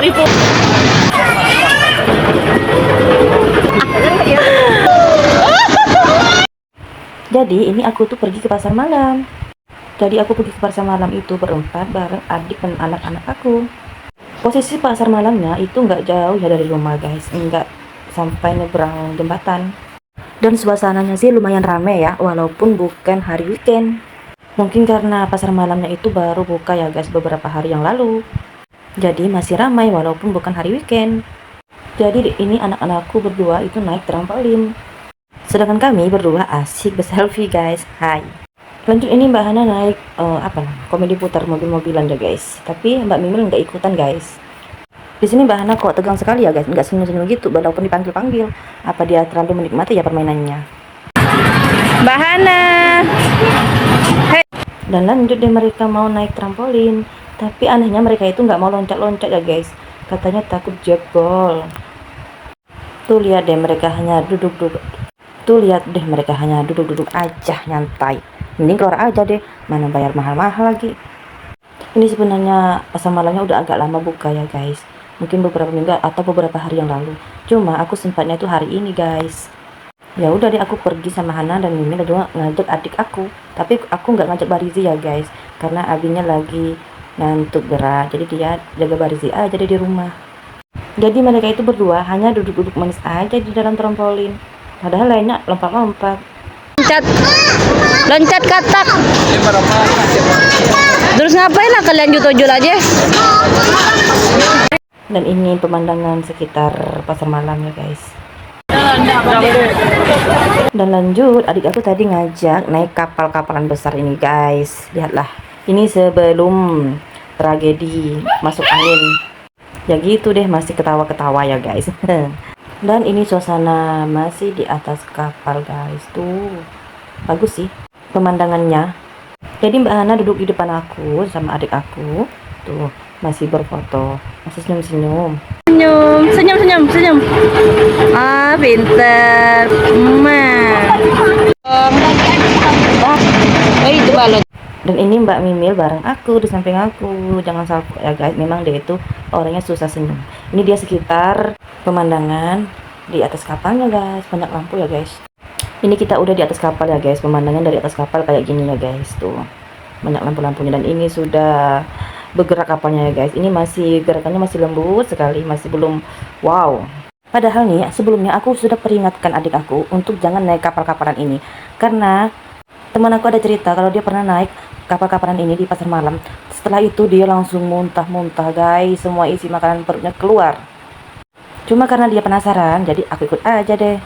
sorry po. Jadi ini aku tuh pergi ke pasar malam. Jadi aku pergi ke pasar malam itu berempat bareng adik dan anak-anak aku. Posisi pasar malamnya itu nggak jauh ya dari rumah guys, nggak sampai nyebrang jembatan. Dan suasananya sih lumayan rame ya, walaupun bukan hari weekend. Mungkin karena pasar malamnya itu baru buka ya guys beberapa hari yang lalu. Jadi masih ramai walaupun bukan hari weekend. Jadi ini anak-anakku berdua itu naik trampolin. Sedangkan kami berdua asik berselfie guys. Hai. Lanjut ini Mbak Hana naik komedi putar mobil-mobilan ya guys. Tapi Mbak Mimil nggak ikutan guys. Di sini Mbak Hana kok tegang sekali ya guys, nggak senyum-senyum gitu walaupun dipanggil-panggil. Apa dia terlalu menikmati ya permainannya? Mbak Hana. Hey. Dan lanjut deh mereka mau naik trampolin. Tapi anehnya mereka itu nggak mau loncat-loncat ya guys. Katanya takut jebol. Tuh lihat deh mereka hanya duduk-duduk. Tuh lihat deh mereka hanya duduk-duduk aja nyantai. Mending keluar aja deh, mana bayar mahal-mahal lagi. Ini sebenarnya pasar malamnya udah agak lama buka ya guys. Mungkin beberapa minggu atau beberapa hari yang lalu. Cuma aku sempatnya itu hari ini guys. Ya udah deh aku pergi sama Hana dan Mimin juga ngajak adik aku. Tapi aku nggak ngajak Barizi ya guys, karena abinya lagi ngantuk berat. Jadi dia jaga Barizi aja deh di rumah. Jadi mereka itu berdua hanya duduk-duduk manis aja di dalam trampolin. Padahal lainnya lompat-lompat. Loncat katak. Terus ngapain lah kalian jujur aja? Dan ini pemandangan sekitar pasar malam ya guys. Dan lanjut adik aku tadi ngajak naik kapal-kapalan besar ini guys. Lihatlah, ini sebelum tragedi masuk angin. Ya gitu deh, masih ketawa-ketawa ya guys. Dan ini suasana masih di atas kapal guys. Tuh bagus sih pemandangannya. Jadi Mbak Hana duduk di depan aku sama adik aku. Tuh masih berfoto, masih senyum-senyum. Senyum. Ah, pinter. Itu balon. Dan ini Mbak Mimil bareng aku di samping aku. Jangan salfok ya guys, memang dia itu orangnya susah senyum. Ini dia sekitar pemandangan di atas kapalnya guys. Banyak lampu ya guys. Ini kita udah di atas kapal ya guys. Pemandangan dari atas kapal kayak gini ya guys. Tuh banyak lampu-lampunya. Dan ini sudah bergerak kapalnya ya guys. Ini masih gerakannya masih lembut sekali, masih belum wow. Padahal nih sebelumnya aku sudah peringatkan adik aku untuk jangan naik kapal-kapalan ini, karena teman aku ada cerita kalau dia pernah naik kapal-kapalan ini di pasar malam. Setelah itu dia langsung muntah-muntah guys, semua isi makanan perutnya keluar. Cuma karena dia penasaran, jadi aku ikut aja deh.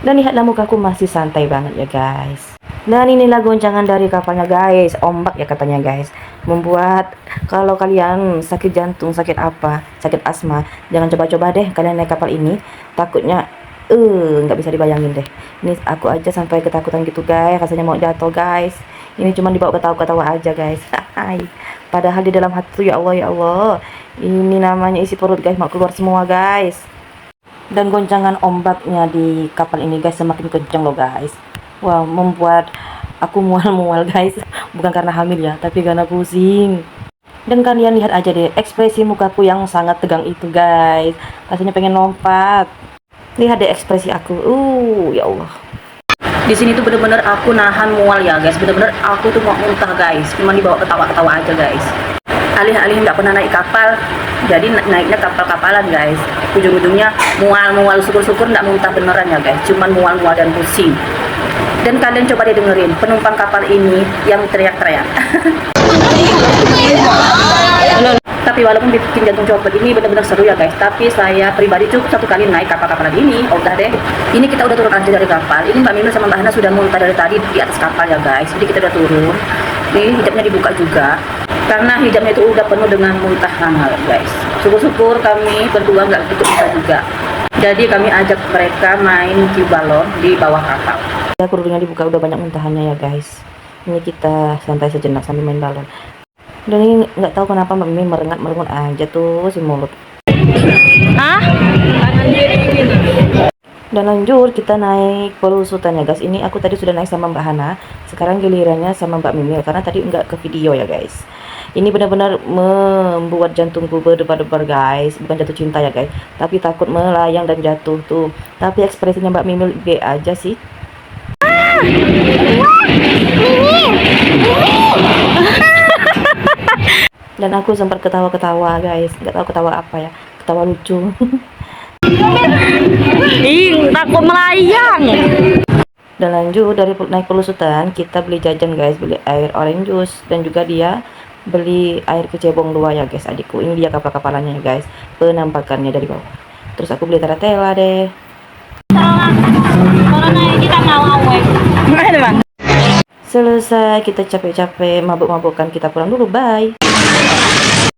Dan lihatlah mukaku masih santai banget ya guys. Dan inilah goncangan dari kapalnya guys, ombak ya katanya guys. Membuat kalau kalian sakit jantung, sakit apa, sakit asma, jangan coba-coba deh kalian naik kapal ini. Takutnya nggak bisa dibayangin deh. Ini aku aja sampai ketakutan gitu guys, rasanya mau jatuh guys. Ini cuma dibawa ketawa-ketawa aja guys. Padahal di dalam hati tuh ya Allah, ini namanya isi perut guys, mau keluar semua guys. Dan goncangan ombaknya di kapal ini guys semakin kencang loh guys. Wow, membuat aku mual-mual guys. Bukan karena hamil ya, tapi karena pusing. Dan kalian lihat aja deh ekspresi mukaku yang sangat tegang itu guys. Rasanya pengen lompat. Lihat deh ekspresi aku. Ya Allah. Di sini tuh bener-bener aku nahan mual ya guys. Bener-bener aku tuh mau muntah guys. Cuma dibawa ketawa-ketawa aja guys. Alih-alih nggak pernah naik kapal, jadi naiknya kapal-kapalan guys. Ujung-ujungnya mual-mual, syukur-syukur nggak muntah beneran ya guys. Cuman mual-mual dan pusing. Dan kalian coba deh dengerin penumpang kapal ini yang teriak-teriak. Tapi walaupun bikin jantung copot ini benar-benar seru ya guys. Tapi saya pribadi cukup satu kali naik kapal-kapalan ini. Udah deh. Ini kita udah turun aja dari kapal. Ini Mbak Mimil sama Mbak Hana sudah muntah dari tadi di atas kapal ya guys. Jadi kita udah turun. Ini hijabnya dibuka juga. Karena hijabnya itu udah penuh dengan muntah hangat guys. Syukur-syukur kami berdua nggak ikut muntah juga. Jadi kami ajak mereka main tiup balon di bawah kapal. Ya kerudungnya dibuka udah banyak muntahannya ya guys. Ini kita santai sejenak sambil main balon. Dan ini nggak tahu kenapa Mbak Mimi merengat aja tuh si mulut. Dan lanjut kita naik pelusutan ya guys. Ini aku tadi sudah naik sama Mbak Hana. Sekarang gilirannya sama Mbak Mimi karena tadi nggak ke video ya guys. Ini benar-benar membuat jantungku berdebar-debar guys. Bukan jatuh cinta ya guys, tapi takut melayang dan jatuh tuh. Tapi ekspresinya Mbak Mimil G aja sih. Dan aku sempat ketawa-ketawa guys, nggak tahu ketawa apa ya, ketawa lucu. Ih, takut melayang. Dan lanjut dari naik pelusutan, kita beli jajan guys, beli air orange juice dan juga dia beli air kecebong 2 ya guys adikku. Ini dia kapal-kapalannya guys, penampakannya dari bawah. Terus aku beli taratela deh. Selesai kita capek-capek mabuk-mabukan, kita pulang dulu, bye.